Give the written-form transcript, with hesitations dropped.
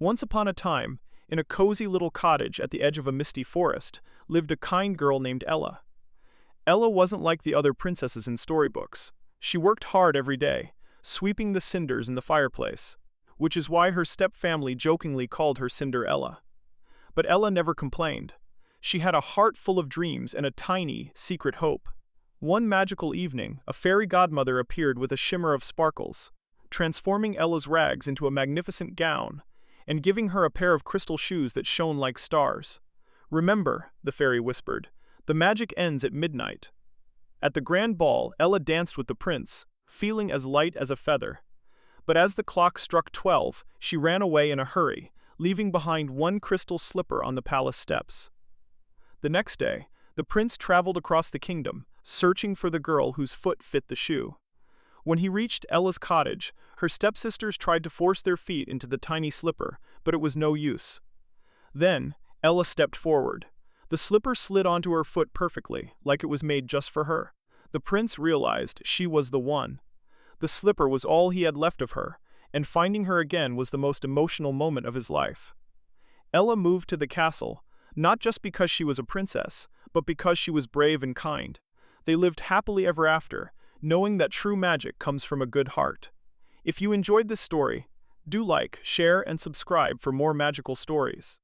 Once upon a time, in a cozy little cottage at the edge of a misty forest, lived a kind girl named Ella. Ella wasn't like the other princesses in storybooks. She worked hard every day, sweeping the cinders in the fireplace, which is why her step-family jokingly called her Cinderella. But Ella never complained. She had a heart full of dreams and a tiny, secret hope. One magical evening, a fairy godmother appeared with a shimmer of sparkles, transforming Ella's rags into a magnificent gown, and giving her a pair of crystal shoes that shone like stars. "Remember," the fairy whispered, "the magic ends at midnight." At the grand ball, Ella danced with the prince, feeling as light as a feather. But as the clock struck 12, she ran away in a hurry, leaving behind one crystal slipper on the palace steps. The next day, the prince traveled across the kingdom, searching for the girl whose foot fit the shoe. When he reached Ella's cottage, her stepsisters tried to force their feet into the tiny slipper, but it was no use. Then, Ella stepped forward. The slipper slid onto her foot perfectly, like it was made just for her. The prince realized she was the one. The slipper was all he had left of her, and finding her again was the most emotional moment of his life. Ella moved to the castle, not just because she was a princess, but because she was brave and kind. They lived happily ever after, knowing that true magic comes from a good heart. If you enjoyed this story, do like, share, and subscribe for more magical stories.